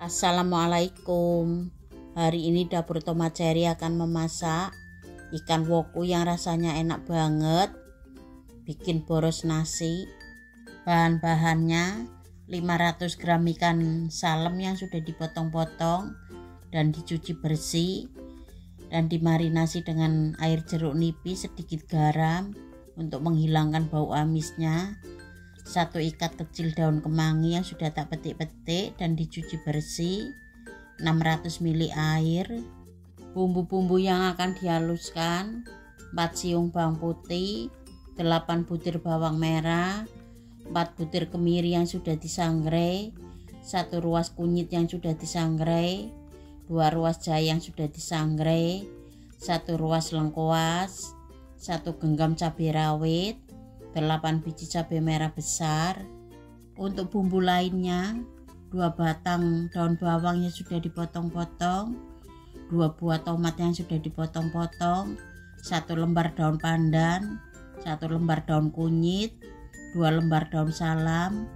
Assalamualaikum. Hari ini dapur Tomat Cherry akan memasak ikan woku yang rasanya enak banget, bikin boros nasi. Bahan-bahannya 500 gram ikan salem yang sudah dipotong-potong dan dicuci bersih dan dimarinasi dengan air jeruk nipis, sedikit garam untuk menghilangkan bau amisnya. 1 ikat kecil daun kemangi yang sudah tak petik-petik dan dicuci bersih, 600 ml air. Bumbu-bumbu yang akan dihaluskan: 4 siung bawang putih, 8 butir bawang merah, 4 butir kemiri yang sudah disangrai, 1 ruas kunyit yang sudah disangrai, 2 ruas jahe yang sudah disangrai, 1 ruas lengkuas, 1 genggam cabai rawit, 8 biji cabai merah besar. Untuk bumbu lainnya, 2 batang daun bawang yang sudah dipotong-potong, 2 buah tomat yang sudah dipotong-potong, 1 lembar daun pandan, 1 lembar daun kunyit, 2 lembar daun salam,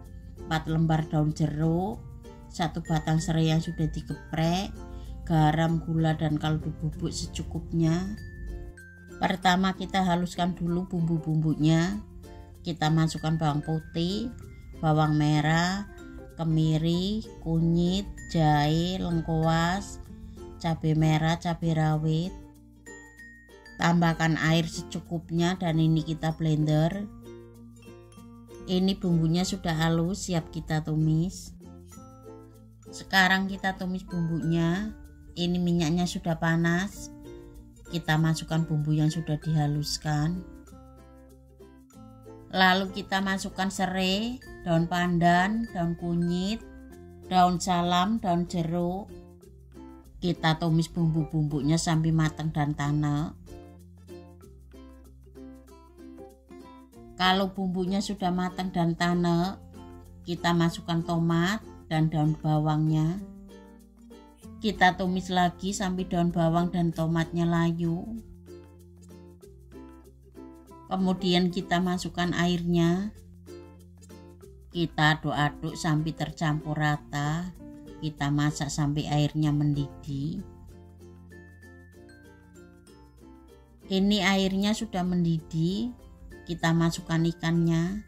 4 lembar daun jeruk, 1 batang serai yang sudah digeprek, garam, gula, dan kaldu bubuk secukupnya. Pertama kita haluskan dulu bumbu-bumbunya. Kita masukkan bawang putih, bawang merah, kemiri, kunyit, jahe, lengkuas, cabai merah, cabai rawit. Tambahkan air secukupnya dan ini kita blender. Ini bumbunya sudah halus, siap kita tumis. Sekarang kita tumis bumbunya. Ini minyaknya sudah panas. Kita masukkan bumbu yang sudah dihaluskan. Lalu kita masukkan serai, daun pandan, daun kunyit, daun salam, daun jeruk. Kita tumis bumbu-bumbunya sampai matang dan tanek. Kalau bumbunya sudah matang dan tanek, kita masukkan tomat dan daun bawangnya. Kita tumis lagi sampai daun bawang dan tomatnya layu. Kemudian kita masukkan airnya. Kita aduk-aduk sampai tercampur rata. Kita masak sampai airnya mendidih. Ini airnya sudah mendidih. Kita masukkan ikannya.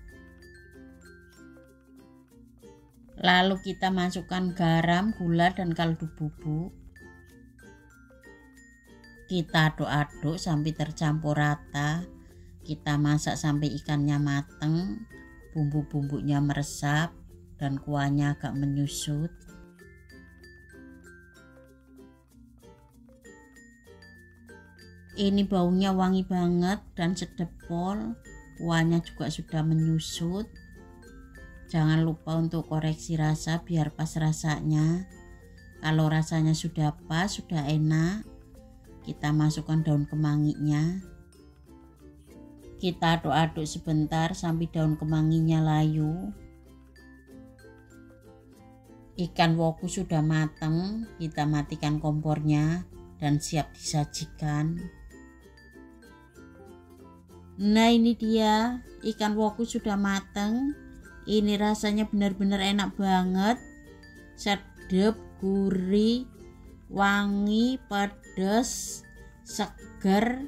Lalu kita masukkan garam, gula, dan kaldu bubuk. Kita aduk-aduk sampai tercampur rata. Kita masak sampai ikannya mateng, bumbu-bumbunya meresap, dan kuahnya agak menyusut. Ini baunya wangi banget dan sedepol. Kuahnya juga sudah menyusut. Jangan lupa untuk koreksi rasa biar pas rasanya. Kalau rasanya sudah pas, sudah enak, kita masukkan daun kemanginya. Kita aduk-aduk sebentar sampai daun kemanginya layu. Ikan woku sudah matang, kita matikan kompornya dan siap disajikan. Nah, ini dia ikan woku sudah matang. Ini rasanya benar-benar enak banget, sedap, gurih, wangi, pedas, seger.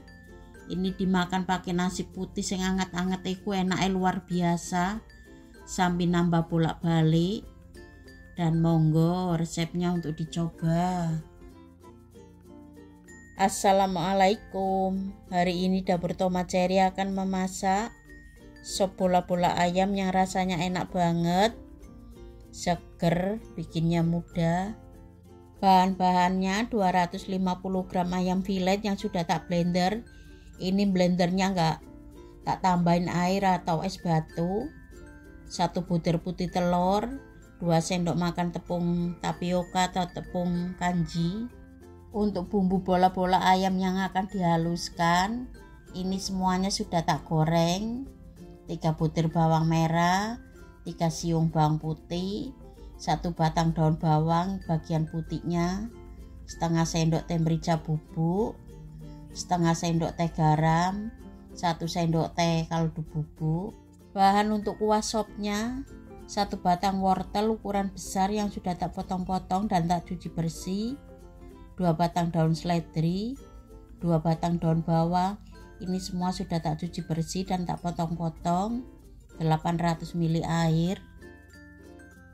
Ini dimakan pakai nasi putih yang hangat-hangat, itu enaknya luar biasa, sambil nambah bolak-balik. Dan monggo resepnya untuk dicoba. Assalamualaikum. Hari ini dapur Tomat Cherry akan memasak sop bola-bola ayam yang rasanya enak banget, seger, bikinnya mudah. Bahan-bahannya 250 gram ayam filet yang sudah tak blender. Ini blendernya tak tambahin air atau es batu. 1 butir putih telur, 2 sendok makan tepung tapioka atau tepung kanji. Untuk bumbu bola-bola ayam yang akan dihaluskan, ini semuanya sudah tak goreng. 3 butir bawang merah, 3 siung bawang putih, 1 batang daun bawang bagian putihnya, setengah sendok teh merica bubuk, setengah sendok teh garam, 1 sendok teh kaldu bubuk. Bahan untuk kuah sopnya: 1 batang wortel ukuran besar yang sudah tak potong-potong dan tak cuci bersih, 2 batang daun seledri, 2 batang daun bawang. Ini semua sudah tak cuci bersih dan tak potong-potong, 800 ml air.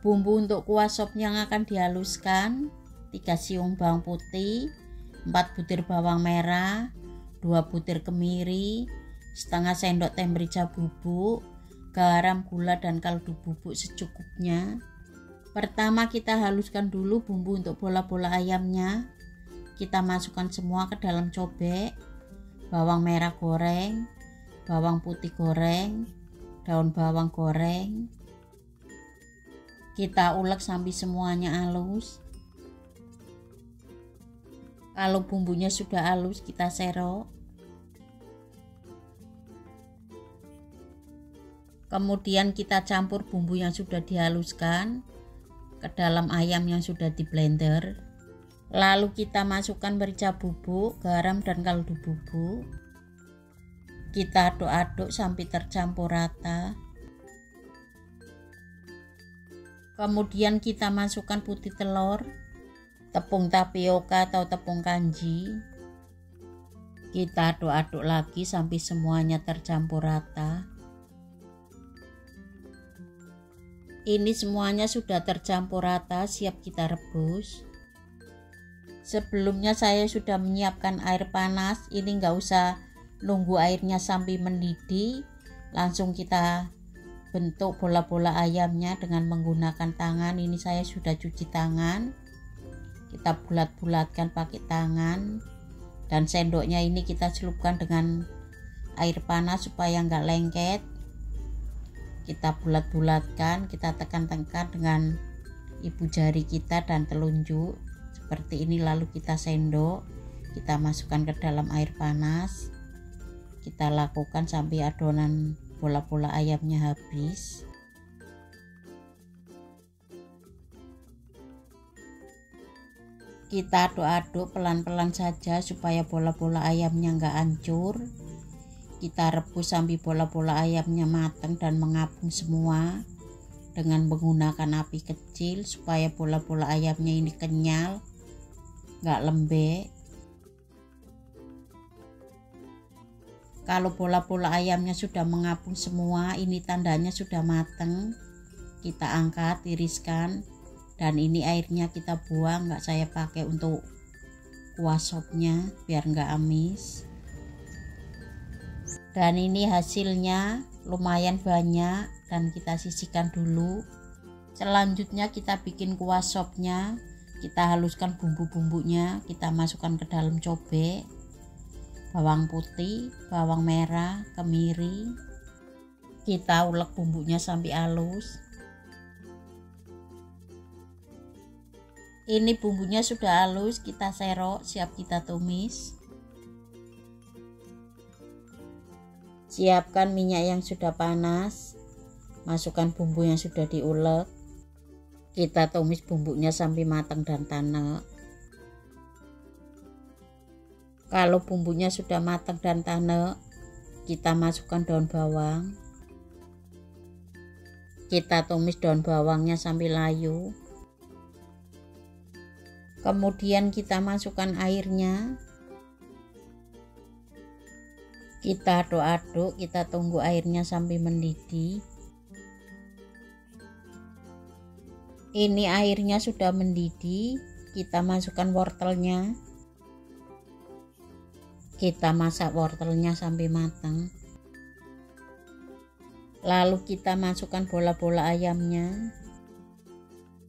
Bumbu untuk kuah sop yang akan dihaluskan, 3 siung bawang putih, 4 butir bawang merah, 2 butir kemiri, setengah sendok teh merica bubuk, garam, gula, dan kaldu bubuk secukupnya. Pertama kita haluskan dulu bumbu untuk bola-bola ayamnya. Kita masukkan semua ke dalam cobek, bawang merah goreng, bawang putih goreng, daun bawang goreng. Kita ulek sampai semuanya halus. Kalau bumbunya sudah halus, kita serok. Kemudian kita campur bumbu yang sudah dihaluskan ke dalam ayam yang sudah di blender. Lalu kita masukkan merica bubuk, garam, dan kaldu bubuk. Kita aduk-aduk sampai tercampur rata. Kemudian kita masukkan putih telur, tepung tapioka atau tepung kanji. Kita aduk-aduk lagi sampai semuanya tercampur rata. Ini semuanya sudah tercampur rata, siap kita rebus. Sebelumnya saya sudah menyiapkan air panas. Ini nggak usah nunggu airnya sampai mendidih, langsung kita bentuk bola-bola ayamnya dengan menggunakan tangan. Ini saya sudah cuci tangan. Kita bulat-bulatkan pakai tangan, dan sendoknya ini kita celupkan dengan air panas supaya nggak lengket. Kita bulat-bulatkan, kita tekan-tekan dengan ibu jari kita dan telunjuk seperti ini, lalu kita sendok, kita masukkan ke dalam air panas. Kita lakukan sampai adonan bola-bola ayamnya habis. Kita aduk-aduk pelan-pelan saja supaya bola-bola ayamnya nggak hancur. Kita rebus sampai bola-bola ayamnya matang dan mengapung semua dengan menggunakan api kecil supaya bola-bola ayamnya ini kenyal, nggak lembek. Kalau bola-bola ayamnya sudah mengapung semua, ini tandanya sudah matang. Kita angkat, tiriskan, dan ini airnya kita buang, nggak saya pakai untuk kuah sopnya biar nggak amis. Dan ini hasilnya lumayan banyak dan kita sisihkan dulu. Selanjutnya kita bikin kuah sopnya. Kita haluskan bumbu-bumbunya, kita masukkan ke dalam cobek, bawang putih, bawang merah, kemiri. Kita ulek bumbunya sampai halus. Ini bumbunya sudah halus, kita serok, siap kita tumis. Siapkan minyak yang sudah panas, masukkan bumbu yang sudah diulek. Kita tumis bumbunya sampai matang dan tanek. Kalau bumbunya sudah matang dan tanek, kita masukkan daun bawang. Kita tumis daun bawangnya sampai layu. Kemudian kita masukkan airnya. Kita aduk-aduk, kita tunggu airnya sampai mendidih. Ini airnya sudah mendidih, kita masukkan wortelnya. Kita masak wortelnya sampai matang. Lalu kita masukkan bola-bola ayamnya.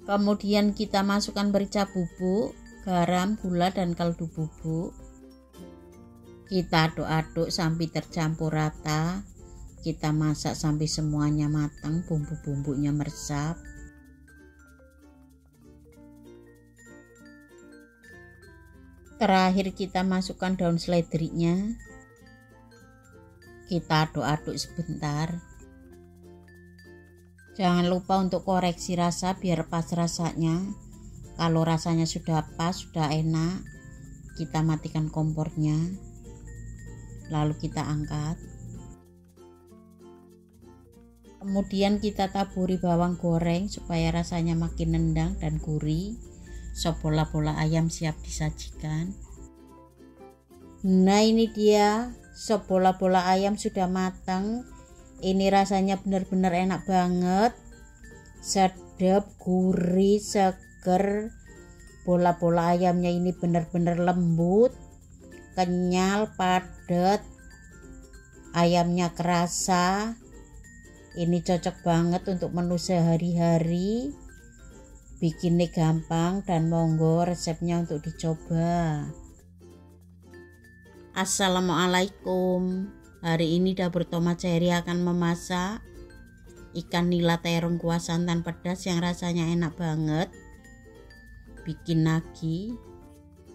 Kemudian kita masukkan merica bubuk, garam, gula, dan kaldu bubuk. Kita aduk-aduk sampai tercampur rata. Kita masak sampai semuanya matang, bumbu-bumbunya meresap. Terakhir kita masukkan daun seledrinya. Kita aduk-aduk sebentar. Jangan lupa untuk koreksi rasa biar pas rasanya. Kalau rasanya sudah pas, sudah enak, kita matikan kompornya. Lalu kita angkat. Kemudian kita taburi bawang goreng supaya rasanya makin nendang dan gurih. Sop bola-bola ayam siap disajikan. Nah, ini dia sop bola-bola ayam sudah matang. Ini rasanya benar-benar enak banget. Sedap, gurih, seger. Bola-bola ayamnya ini benar-benar lembut, kenyal, padat. Ayamnya kerasa. Ini cocok banget untuk menu sehari-hari. Bikinnya gampang dan monggo resepnya untuk dicoba. Assalamualaikum. Hari ini dapur Tomat Cherry akan memasak ikan nila terong kuah santan pedas yang rasanya enak banget. Bikin nagi.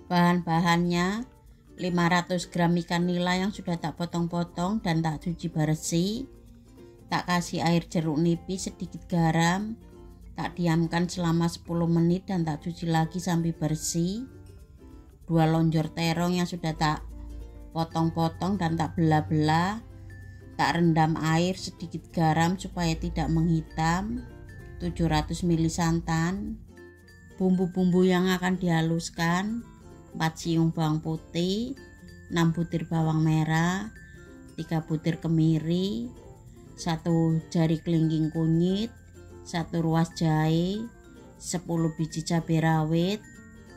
Bahan-bahannya 500 gram ikan nila yang sudah tak potong-potong dan tak cuci bersih. Tak kasih air jeruk nipis, sedikit garam, tak diamkan selama 10 menit dan tak cuci lagi sampai bersih. 2 lonjor terong yang sudah tak potong-potong dan tak belah-belah, tak rendam air, sedikit garam supaya tidak menghitam. 700 ml santan. Bumbu-bumbu yang akan dihaluskan: 4 siung bawang putih, 6 butir bawang merah, 3 butir kemiri, 1 jari kelingking kunyit, 1 ruas jahe, 10 biji cabai rawit,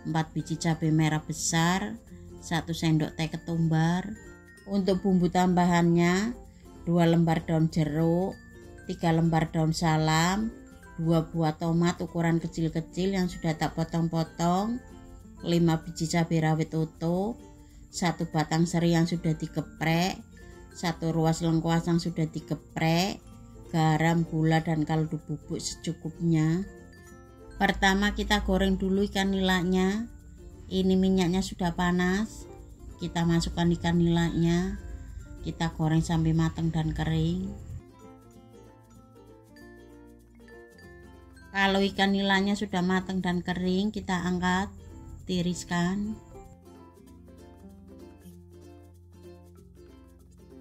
4 biji cabai merah besar, 1 sendok teh ketumbar. Untuk bumbu tambahannya 2 lembar daun jeruk, 3 lembar daun salam, 2 buah tomat ukuran kecil-kecil yang sudah tak potong-potong, 5 biji cabai rawit utuh, 1 batang serai yang sudah digeprek, 1 ruas lengkuas yang sudah digeprek, garam, gula, dan kaldu bubuk secukupnya. Pertama kita goreng dulu ikan nilanya. Ini minyaknya sudah panas. Kita masukkan ikan nilanya. Kita goreng sampai matang dan kering. Kalau ikan nilanya sudah matang dan kering, kita angkat, tiriskan.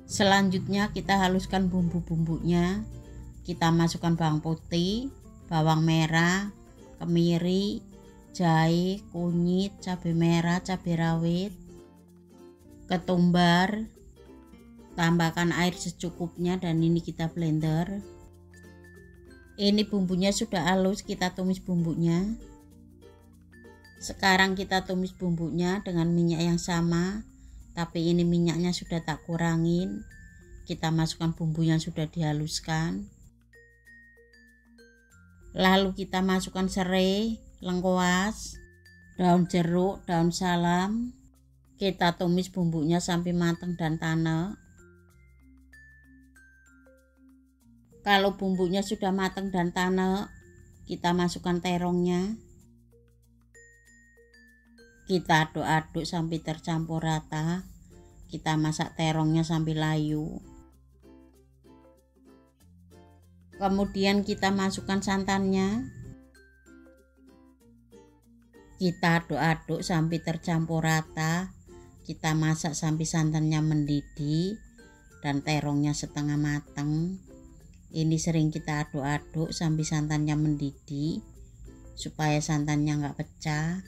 Selanjutnya kita haluskan bumbu-bumbunya. Kita masukkan bawang putih, bawang merah, kemiri, jahe, kunyit, cabai merah, cabai rawit, ketumbar. Tambahkan air secukupnya dan ini kita blender. Ini bumbunya sudah halus, kita tumis bumbunya. Sekarang kita tumis bumbunya dengan minyak yang sama. Tapi ini minyaknya sudah tak kurangin. Kita masukkan bumbu yang sudah dihaluskan. Lalu kita masukkan serai, lengkuas, daun jeruk, daun salam. Kita tumis bumbunya sampai matang dan tanek. Kalau bumbunya sudah matang dan tanek, kita masukkan terongnya. Kita aduk-aduk sampai tercampur rata. Kita masak terongnya sampai layu. Kemudian kita masukkan santannya. Kita aduk-aduk sampai tercampur rata. Kita masak sampai santannya mendidih dan terongnya setengah matang. Ini sering kita aduk-aduk sampai santannya mendidih supaya santannya nggak pecah.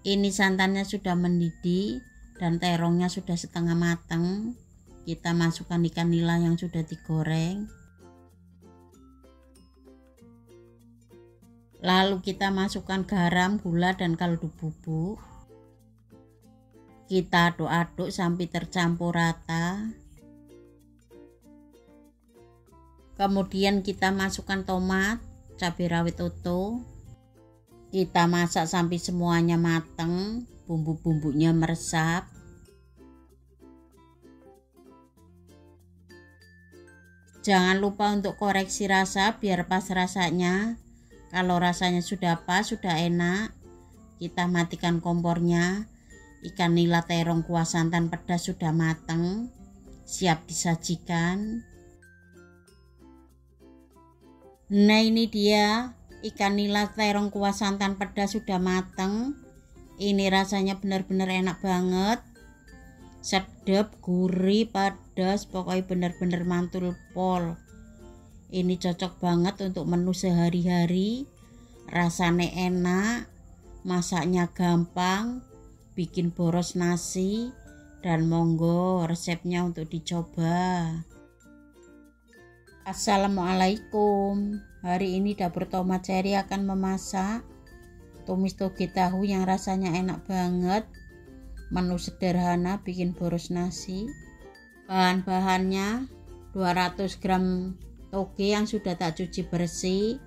Ini santannya sudah mendidih dan terongnya sudah setengah matang. Kita masukkan ikan nila yang sudah digoreng. Lalu kita masukkan garam, gula, dan kaldu bubuk. Kita aduk-aduk sampai tercampur rata. Kemudian kita masukkan tomat, cabai rawit utuh. Kita masak sampai semuanya matang, bumbu-bumbunya meresap. Jangan lupa untuk koreksi rasa biar pas rasanya. Kalau rasanya sudah pas, sudah enak, kita matikan kompornya. Ikan nila terong kuah santan pedas sudah matang, siap disajikan. Nah, ini dia ikan nila terong kuah santan pedas sudah matang. Ini rasanya benar-benar enak banget. Sedap, gurih, pedas, pokoknya bener-bener mantul pol. Ini cocok banget untuk menu sehari-hari. Rasanya enak, masaknya gampang, bikin boros nasi, dan monggo resepnya untuk dicoba. Assalamualaikum. Hari ini dapur Tomat Cherry akan memasak tumis toge tahu yang rasanya enak banget. Menu sederhana bikin boros nasi. Bahan-bahannya 200 gram toge yang sudah tak cuci bersih,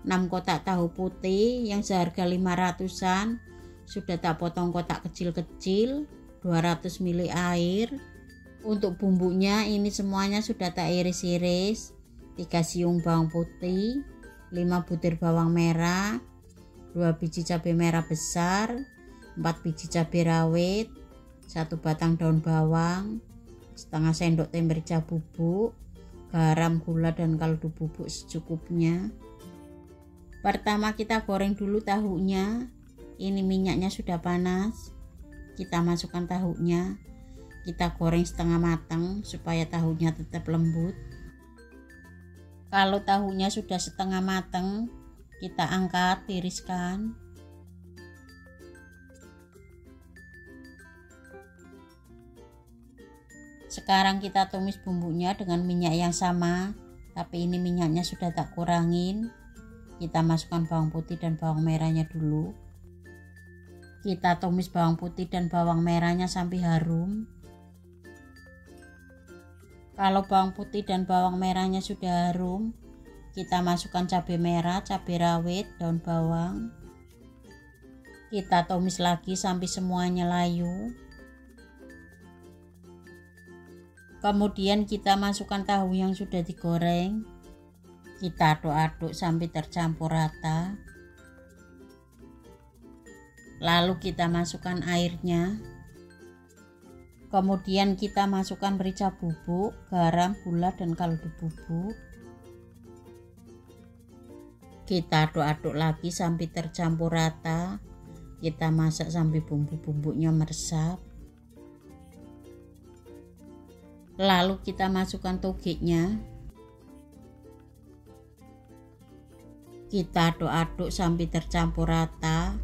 6 kotak tahu putih yang seharga 500-an sudah tak potong kotak kecil-kecil, 200 ml air. Untuk bumbunya ini semuanya sudah tak iris-iris, 3 siung bawang putih, 5 butir bawang merah, 2 biji cabai merah besar, 4 biji cabai rawit, 1 batang daun bawang, setengah sendok teh merica bubuk, garam, gula, dan kaldu bubuk secukupnya. Pertama kita goreng dulu tahunya. Ini minyaknya sudah panas. Kita masukkan tahunya. Kita goreng setengah matang supaya tahunya tetap lembut. Kalau tahunya sudah setengah matang, kita angkat, tiriskan. Sekarang kita tumis bumbunya dengan minyak yang sama, tapi ini minyaknya sudah tak kurangin. Kita masukkan bawang putih dan bawang merahnya dulu. Kita tumis bawang putih dan bawang merahnya sampai harum. Kalau bawang putih dan bawang merahnya sudah harum, kita masukkan cabai merah, cabai rawit, daun bawang. Kita tumis lagi sampai semuanya layu. Kemudian kita masukkan tahu yang sudah digoreng. Kita aduk-aduk sampai tercampur rata. Lalu kita masukkan airnya. Kemudian kita masukkan merica bubuk, garam, gula, dan kaldu bubuk. Kita aduk-aduk lagi sampai tercampur rata. Kita masak sampai bumbu-bumbunya meresap. Lalu kita masukkan togenya. Kita aduk-aduk sampai tercampur rata.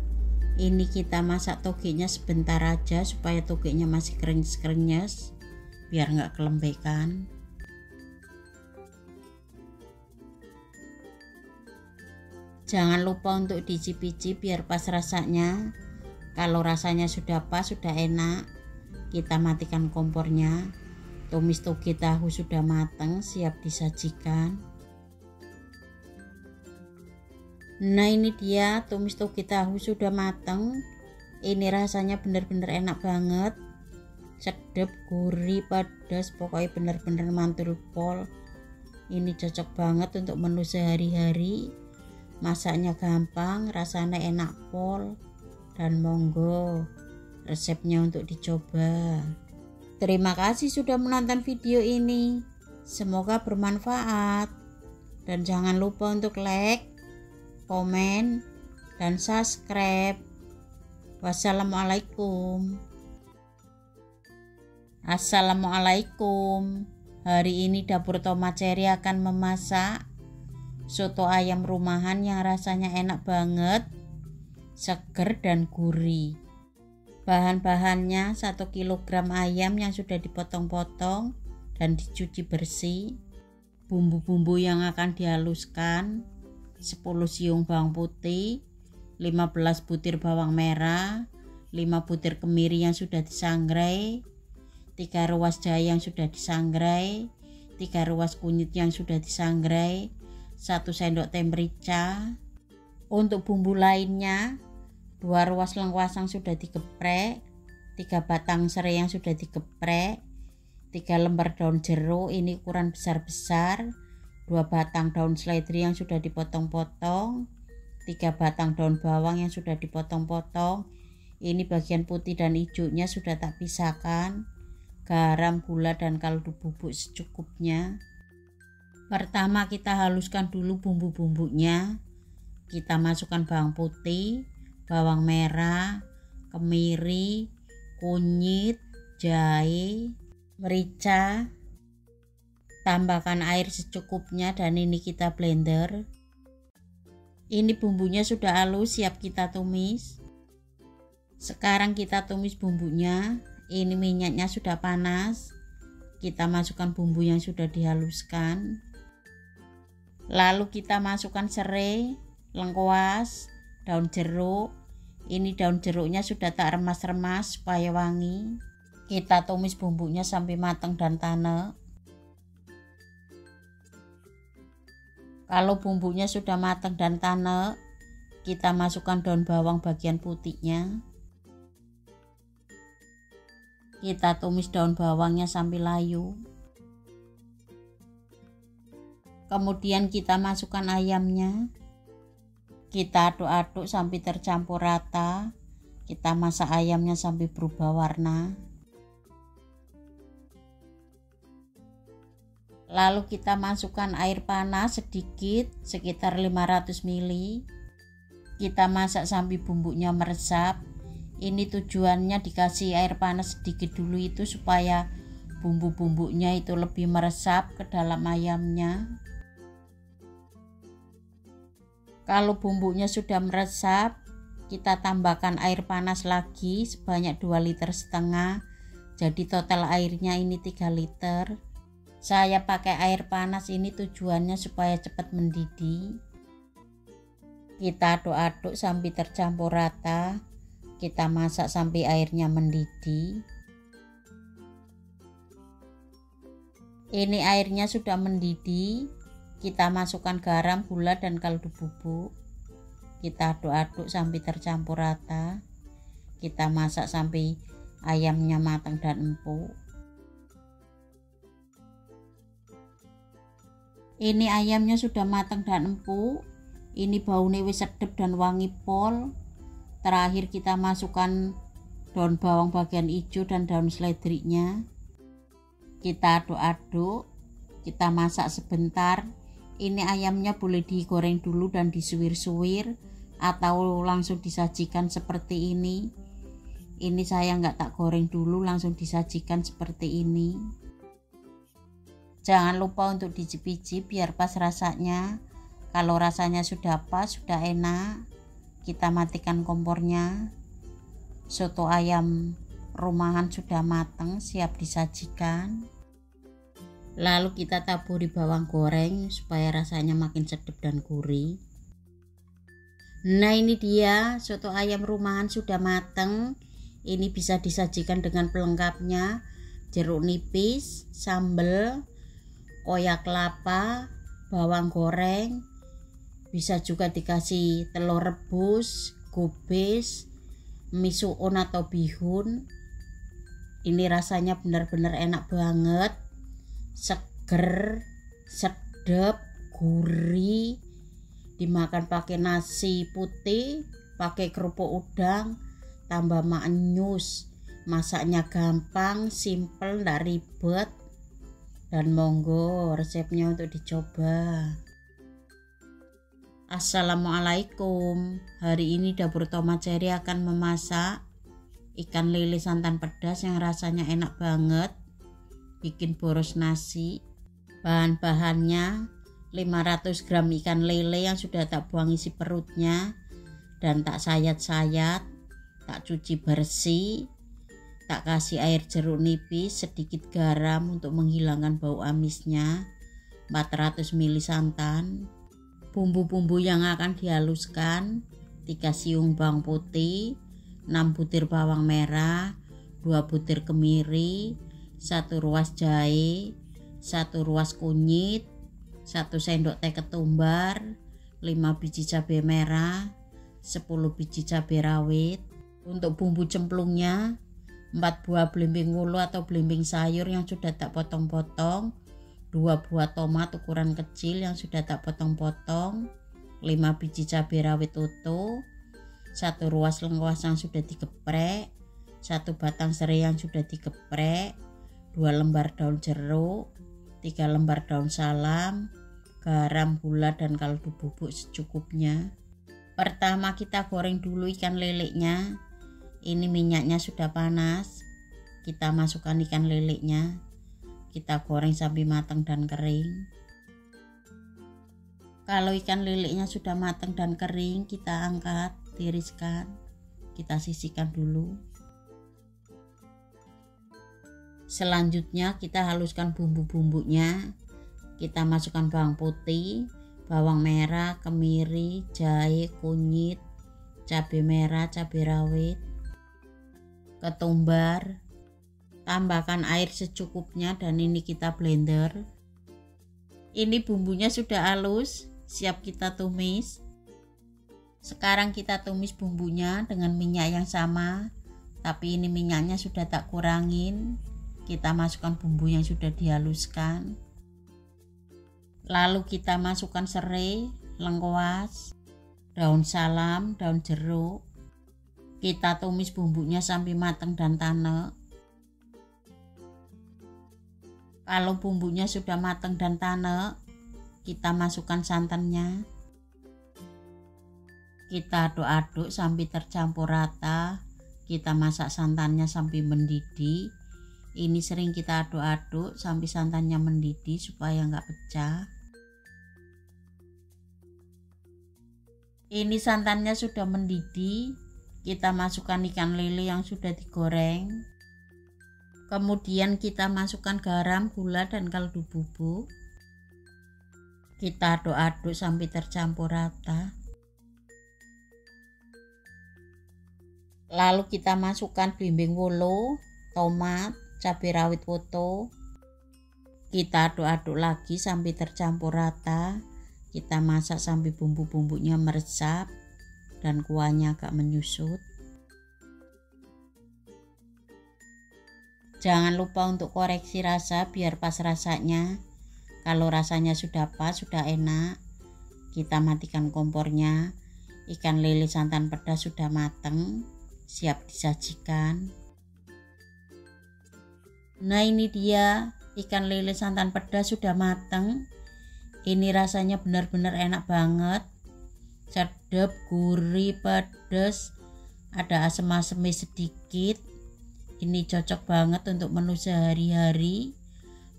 Ini kita masak togenya sebentar aja supaya togenya masih krenyes-krenyes, biar nggak kelembekan. Jangan lupa untuk dicicipi biar pas rasanya. Kalau rasanya sudah pas, sudah enak, kita matikan kompornya. Tumis toge tahu sudah matang, siap disajikan. Nah, ini dia tumis toge tahu sudah matang. Ini rasanya benar-benar enak banget. Sedap, gurih, pedas, pokoknya benar-benar mantul pol. Ini cocok banget untuk menu sehari-hari. Masaknya gampang, rasanya enak pol, dan monggo resepnya untuk dicoba. Terima kasih sudah menonton video ini. Semoga bermanfaat. Dan jangan lupa untuk like, komen, dan subscribe. Wassalamualaikum. Assalamualaikum. Hari ini dapur Tomat Cherry akan memasak soto ayam rumahan yang rasanya enak banget, seger dan gurih. Bahan-bahannya 1 kg ayam yang sudah dipotong-potong dan dicuci bersih. Bumbu-bumbu yang akan dihaluskan: 10 siung bawang putih, 15 butir bawang merah, 5 butir kemiri yang sudah disangrai, 3 ruas jahe yang sudah disangrai, 3 ruas kunyit yang sudah disangrai, 1 sendok teh merica. Untuk bumbu lainnya, 2 ruas lengkuas yang sudah digeprek, 3 batang serai yang sudah digeprek, 3 lembar daun jeruk ini ukuran besar-besar, 2 batang daun seledri yang sudah dipotong-potong, 3 batang daun bawang yang sudah dipotong-potong. Ini bagian putih dan hijaunya sudah tak pisahkan. Garam, gula, dan kaldu bubuk secukupnya. Pertama kita haluskan dulu bumbu-bumbunya. Kita masukkan bawang putih, bawang merah, kemiri, kunyit, jahe, merica. Tambahkan air secukupnya dan ini kita blender. Ini bumbunya sudah halus, siap kita tumis. Sekarang kita tumis bumbunya. Ini minyaknya sudah panas. Kita masukkan bumbu yang sudah dihaluskan. Lalu kita masukkan serai, lengkuas, daun jeruk. Ini daun jeruknya sudah tak remas-remas supaya wangi. Kita tumis bumbunya sampai matang dan tanek. Kalau bumbunya sudah matang dan tanek, kita masukkan daun bawang bagian putihnya. Kita tumis daun bawangnya sampai layu. Kemudian kita masukkan ayamnya. Kita aduk-aduk sampai tercampur rata. Kita masak ayamnya sampai berubah warna. Lalu kita masukkan air panas sedikit, sekitar 500 ml. Kita masak sampai bumbunya meresap. Ini tujuannya dikasih air panas sedikit dulu itu supaya bumbu-bumbunya itu lebih meresap ke dalam ayamnya. Kalau bumbunya sudah meresap, kita tambahkan air panas lagi sebanyak 2,5 liter. Jadi total airnya ini 3 liter. Saya pakai air panas ini tujuannya supaya cepat mendidih. Kita aduk-aduk sampai tercampur rata. Kita masak sampai airnya mendidih. Ini airnya sudah mendidih. Kita masukkan garam, gula, dan kaldu bubuk. Kita aduk-aduk sampai tercampur rata. Kita masak sampai ayamnya matang dan empuk. Ini ayamnya sudah matang dan empuk. Ini baunya wis sedap dan wangi pol. Terakhir kita masukkan daun bawang bagian hijau dan daun seledriknya. Kita aduk-aduk. Kita masak sebentar. Ini ayamnya boleh digoreng dulu dan disuwir-suwir atau langsung disajikan seperti ini. Ini saya nggak tak goreng dulu, langsung disajikan seperti ini. Jangan lupa untuk dicicipi biar pas rasanya. Kalau rasanya sudah pas, sudah enak, kita matikan kompornya. Soto ayam rumahan sudah matang, siap disajikan. Lalu kita taburi bawang goreng supaya rasanya makin sedap dan gurih. Nah, ini dia soto ayam rumahan sudah matang. Ini bisa disajikan dengan pelengkapnya: jeruk nipis, sambal, koyak kelapa, bawang goreng, bisa juga dikasih telur rebus, gobes, mie suun atau bihun. Ini rasanya benar-benar enak banget, seger, sedap, gurih. Dimakan pakai nasi putih, pakai kerupuk udang, tambah maknyus. Masaknya gampang, simple, nggak ribet. Dan monggo resepnya untuk dicoba. Assalamualaikum. Hari ini Dapur Tomat Cherry akan memasak ikan lele santan pedas yang rasanya enak banget, bikin boros nasi. Bahan-bahannya 500 gram ikan lele yang sudah tak buang isi perutnya dan tak sayat-sayat, tak cuci bersih. Tak kasih air jeruk nipis, sedikit garam untuk menghilangkan bau amisnya, 400 ml santan. Bumbu-bumbu yang akan dihaluskan: 3 siung bawang putih, 6 butir bawang merah, 2 butir kemiri, 1 ruas jahe, 1 ruas kunyit, 1 sendok teh ketumbar, 5 biji cabai merah, 10 biji cabai rawit. Untuk bumbu cemplungnya: 4 buah belimbing wulu atau belimbing sayur yang sudah tak potong-potong, 2 buah tomat ukuran kecil yang sudah tak potong-potong, 5 biji cabai rawit utuh, 1 ruas lengkuas yang sudah digeprek, 1 batang serai yang sudah digeprek, 2 lembar daun jeruk, 3 lembar daun salam, garam, gula, dan kaldu bubuk secukupnya. Pertama kita goreng dulu ikan lelenya. Ini minyaknya sudah panas. kita masukkan ikan lelenya. Kita goreng sampai matang dan kering. Kalau ikan lelenya sudah matang dan kering, kita angkat, tiriskan, kita sisihkan dulu. Selanjutnya kita haluskan bumbu-bumbunya. Kita masukkan bawang putih, bawang merah, kemiri, jahe, kunyit, cabai merah, cabai rawit, ketumbar. Tambahkan air secukupnya dan ini kita blender. Ini bumbunya sudah halus, siap kita tumis. Sekarang kita tumis bumbunya dengan minyak yang sama, tapi ini minyaknya sudah tak kurangin. Kita masukkan bumbu yang sudah dihaluskan. Lalu kita masukkan serai, lengkuas, daun salam, daun jeruk. Kita tumis bumbunya sampai matang dan tanek. Kalau bumbunya sudah matang dan tanek, kita masukkan santannya. Kita aduk-aduk sampai tercampur rata. Kita masak santannya sampai mendidih. Ini sering kita aduk-aduk sampai santannya mendidih supaya nggak pecah. Ini santannya sudah mendidih. Kita masukkan ikan lele yang sudah digoreng. Kemudian kita masukkan garam, gula, dan kaldu bubuk. Kita aduk-aduk sampai tercampur rata. Lalu kita masukkan belimbing wolo, tomat, cabai rawit woto. Kita aduk-aduk lagi sampai tercampur rata. Kita masak sampai bumbu-bumbunya meresap dan kuahnya agak menyusut. Jangan lupa untuk koreksi rasa biar pas rasanya. Kalau rasanya sudah pas, sudah enak, kita matikan kompornya. Ikan lele santan pedas sudah matang, siap disajikan. Nah, ini dia ikan lele santan pedas sudah matang. Ini rasanya benar-benar enak banget. Sedap, gurih, pedas, ada asam-asamnya sedikit. Ini cocok banget untuk menu sehari-hari.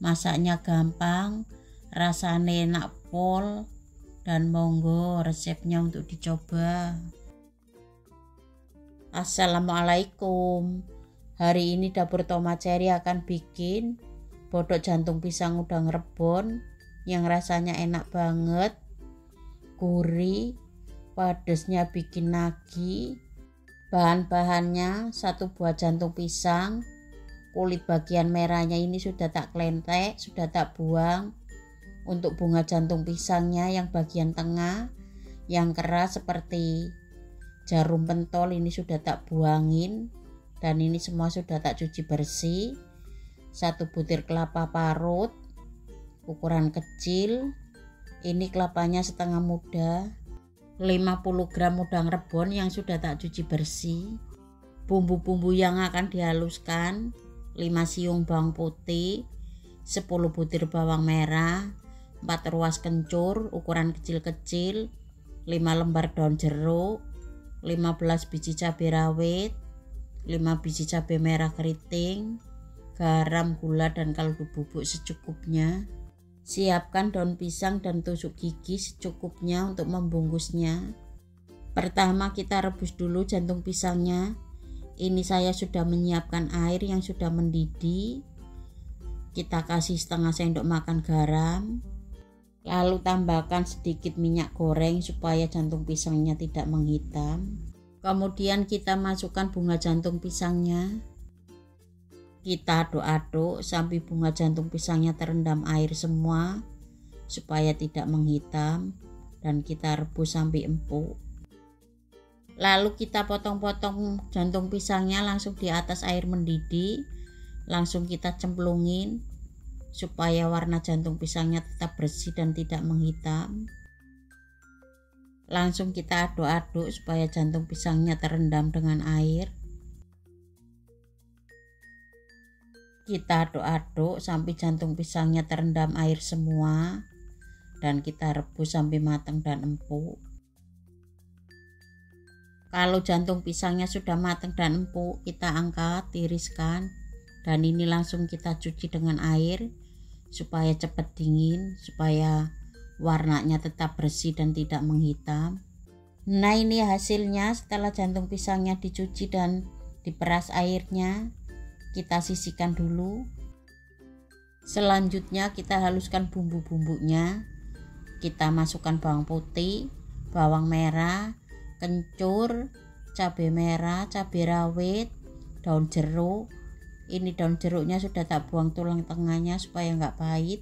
Masaknya gampang, rasanya enak pol, dan monggo resepnya untuk dicoba. Assalamualaikum. Hari ini dapur Toma Cherry akan bikin bodok jantung pisang udang rebon yang rasanya enak banget, gurih, pedasnya bikin nagih. Bahan-bahannya: 1 buah jantung pisang, kulit bagian merahnya ini sudah tak klentek, sudah tak buang. Untuk bunga jantung pisangnya yang bagian tengah yang keras seperti jarum pentol ini sudah tak buangin, dan ini semua sudah tak cuci bersih. 1 butir kelapa parut ukuran kecil, ini kelapanya setengah muda. 50 gram udang rebon yang sudah tak cuci bersih. Bumbu-bumbu yang akan dihaluskan: 5 siung bawang putih, 10 butir bawang merah, 4 ruas kencur ukuran kecil-kecil, 5 lembar daun jeruk, 15 biji cabai rawit, 5 biji cabai merah keriting, garam, gula, dan kaldu bubuk secukupnya. Siapkan daun pisang dan tusuk gigi secukupnya untuk membungkusnya. Pertama kita rebus dulu jantung pisangnya. Ini saya sudah menyiapkan air yang sudah mendidih. Kita kasih setengah sendok makan garam. Lalu tambahkan sedikit minyak goreng supaya jantung pisangnya tidak menghitam. Kemudian kita masukkan bunga jantung pisangnya. Kita aduk-aduk sampai bunga jantung pisangnya terendam air semua supaya tidak menghitam, dan kita rebus sampai empuk. Lalu kita potong-potong jantung pisangnya langsung di atas air mendidih. Langsung kita cemplungin supaya warna jantung pisangnya tetap bersih dan tidak menghitam. Langsung kita aduk-aduk supaya jantung pisangnya terendam dengan air. Kita aduk-aduk sampai jantung pisangnya terendam air semua, dan kita rebus sampai matang dan empuk. Kalau jantung pisangnya sudah matang dan empuk, kita angkat, tiriskan, Dan ini langsung kita cuci dengan air supaya cepat dingin, supaya warnanya tetap bersih dan tidak menghitam. Nah, ini hasilnya setelah jantung pisangnya dicuci dan diperas airnya. Kita sisihkan dulu. Selanjutnya kita haluskan bumbu-bumbunya. Kita masukkan bawang putih, bawang merah, kencur, cabai merah, cabai rawit, daun jeruk. Ini daun jeruknya sudah tak buang tulang tengahnya supaya nggak pahit.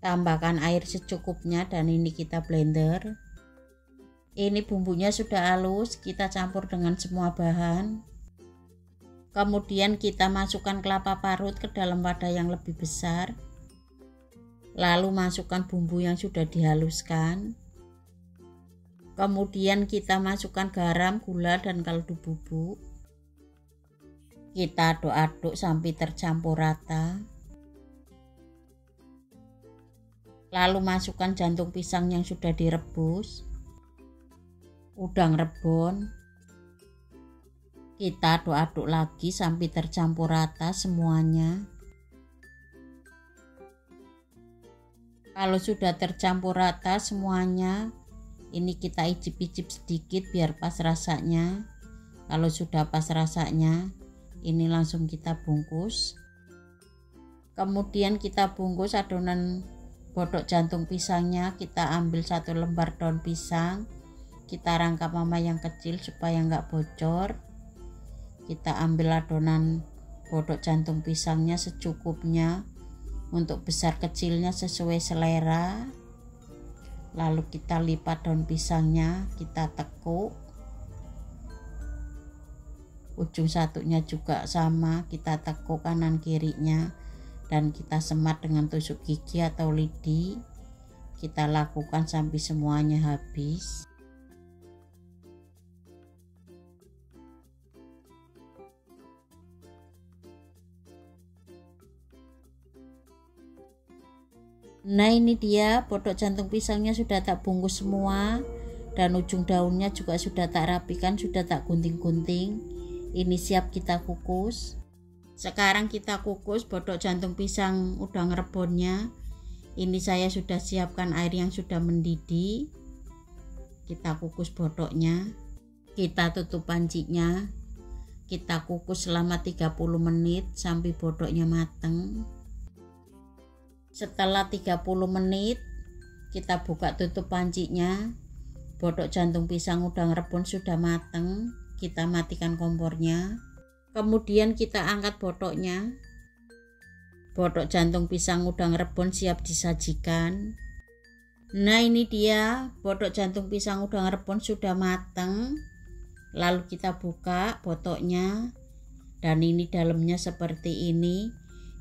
Tambahkan air secukupnya dan ini kita blender. Ini bumbunya sudah halus, kita campur dengan semua bahan. Kemudian kita masukkan kelapa parut ke dalam wadah yang lebih besar. Lalu masukkan bumbu yang sudah dihaluskan. Kemudian kita masukkan garam, gula, dan kaldu bubuk. Kita aduk-aduk sampai tercampur rata. Lalu masukkan jantung pisang yang sudah direbus, udang rebon. Kita aduk-aduk lagi sampai tercampur rata semuanya. Kalau sudah tercampur rata semuanya, ini kita icip-icip sedikit biar pas rasanya. Kalau sudah pas rasanya, ini langsung kita bungkus. Kemudian kita bungkus adonan bodok jantung pisangnya. Kita ambil 1 lembar daun pisang, kita rangkap mama yang kecil supaya nggak bocor. Kita ambil adonan bodok jantung pisangnya secukupnya, untuk besar kecilnya sesuai selera. Lalu kita lipat daun pisangnya, kita tekuk. Ujung satunya juga sama, kita tekuk kanan kirinya dan kita semat dengan tusuk gigi atau lidi. Kita lakukan sampai semuanya habis. Nah, ini dia bodok jantung pisangnya sudah tak bungkus semua, dan ujung daunnya juga sudah tak rapikan, sudah tak gunting-gunting. Ini siap kita kukus. Sekarang kita kukus bodok jantung pisang udang rebonnya. Ini saya sudah siapkan air yang sudah mendidih. Kita kukus bodoknya. Kita tutup pancinya. Kita kukus selama 30 menit sampai bodoknya mateng. Setelah 30 menit, kita buka tutup pancinya. Bodok jantung pisang udang rebon sudah mateng. Kita matikan kompornya. Kemudian kita angkat bodoknya. Bodok jantung pisang udang rebon siap disajikan. Nah, ini dia bodok jantung pisang udang rebon sudah mateng. Lalu kita buka bodoknya. Dan ini dalamnya seperti ini.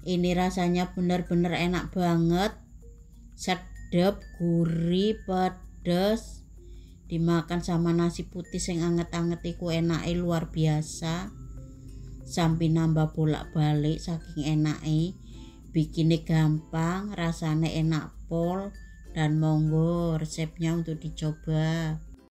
Ini rasanya benar-benar enak banget, sedap, gurih, pedas. Dimakan sama nasi putih yang anget-anget iku enake luar biasa. Sampai nambah bolak-balik saking enake. Bikinnya gampang, rasanya enak pol, dan monggo resepnya untuk dicoba.